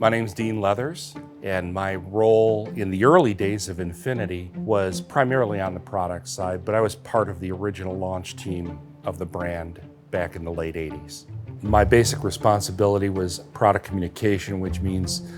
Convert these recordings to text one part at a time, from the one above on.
My name's Dean Leathers, and my role in the early days of Infiniti was primarily on the product side, but I was part of the original launch team of the brand back in the late 80s. My basic responsibility was product communication, which means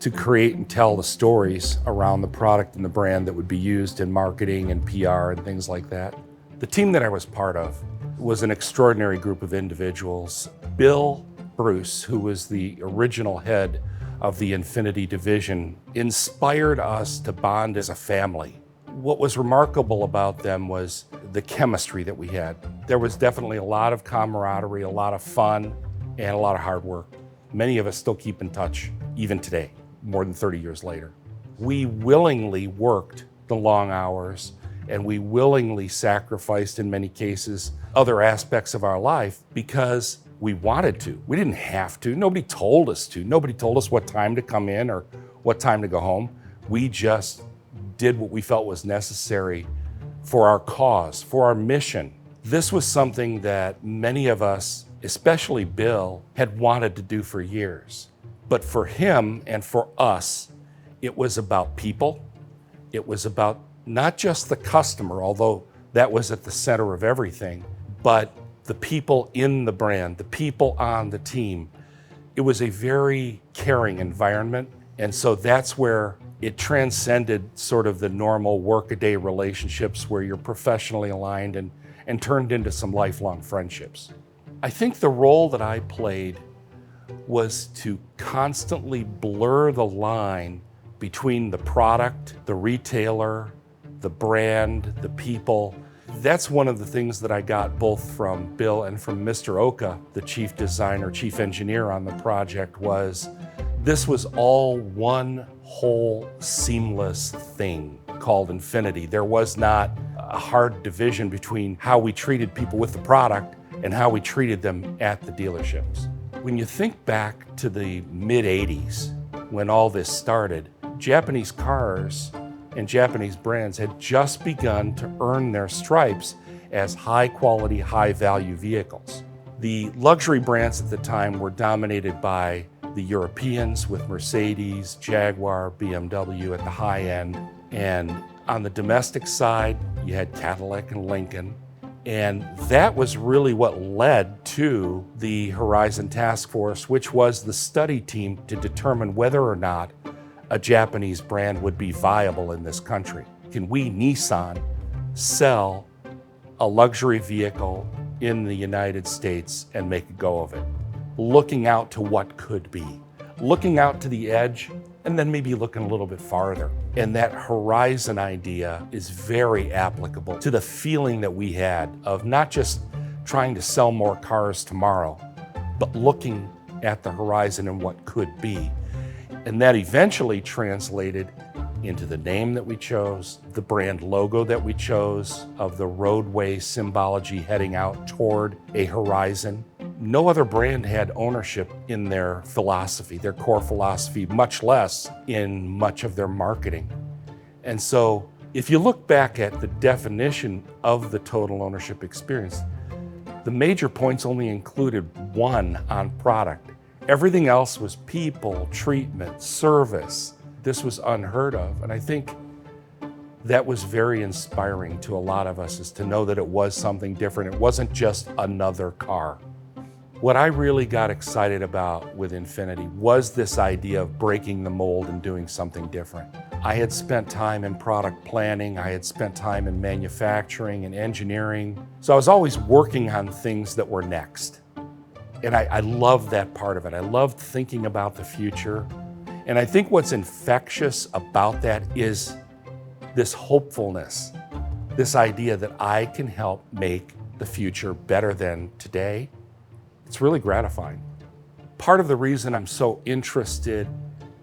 to create and tell the stories around the product and the brand that would be used in marketing and PR and things like that. The team that I was part of was an extraordinary group of individuals. Bill Bruce, who was the original head of the Infiniti division, inspired us to bond as a family. What was remarkable about them was the chemistry that we had. There was definitely a lot of camaraderie, a lot of fun, and a lot of hard work. Many of us still keep in touch, even today, more than 30 years later. We willingly worked the long hours, and we willingly sacrificed, in many cases, other aspects of our life because we wanted to. We didn't have to. Nobody told us to. Nobody told us what time to come in or what time to go home. We just did what we felt was necessary for our cause, for our mission. This was something that many of us, especially Bill, had wanted to do for years. But for him and for us, it was about people. It was about not just the customer, although that was at the center of everything, but the people in the brand, the people on the team. It was a very caring environment. And so that's where it transcended sort of the normal workaday relationships where you're professionally aligned and turned into some lifelong friendships. I think the role that I played was to constantly blur the line between the product, the retailer, the brand, the people. That's one of the things that I got both from Bill and from Mr. Oka, the chief designer, chief engineer on the project, was this was all one whole seamless thing called Infiniti. There was not a hard division between how we treated people with the product and how we treated them at the dealerships. When you think back to the mid-'80s, when all this started, Japanese cars and Japanese brands had just begun to earn their stripes as high-quality, high-value vehicles. The luxury brands at the time were dominated by the Europeans with Mercedes, Jaguar, BMW at the high end. And on the domestic side, you had Cadillac and Lincoln. And that was really what led to the Horizon Task Force, which was the study team to determine whether or not a Japanese brand would be viable in this country. Can we, Nissan, sell a luxury vehicle in the United States and make a go of it? Looking out to what could be, looking out to the edge, and then maybe looking a little bit farther. And that horizon idea is very applicable to the feeling that we had of not just trying to sell more cars tomorrow, but looking at the horizon and what could be. And that eventually translated into the name that we chose, the brand logo that we chose, of the roadway symbology heading out toward a horizon. No other brand had ownership in their philosophy, their core philosophy, much less in much of their marketing. And so if you look back at the definition of the total ownership experience, the major points only included one on product. Everything else was people, treatment, service. This was unheard of. And I think that was very inspiring to a lot of us, is to know that it was something different. It wasn't just another car. What I really got excited about with Infiniti was this idea of breaking the mold and doing something different. I had spent time in product planning. I had spent time in manufacturing and engineering. So I was always working on things that were next. And I loved that part of it. I loved thinking about the future. And I think what's infectious about that is this hopefulness, this idea that I can help make the future better than today. It's really gratifying. Part of the reason I'm so interested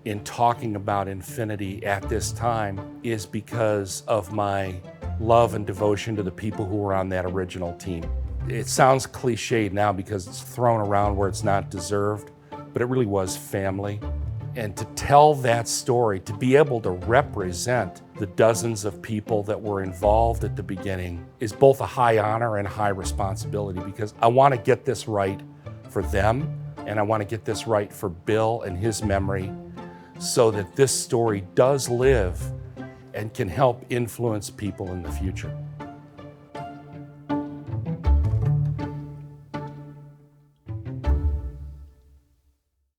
in talking about Infiniti at this time is because of my love and devotion to the people who were on that original team. It sounds cliched now because it's thrown around where it's not deserved, but it really was family. And to tell that story, to be able to represent the dozens of people that were involved at the beginning, is both a high honor and high responsibility, because I want to get this right for them. and I want to get this right for Bill and his memory so that this story does live and can help influence people in the future.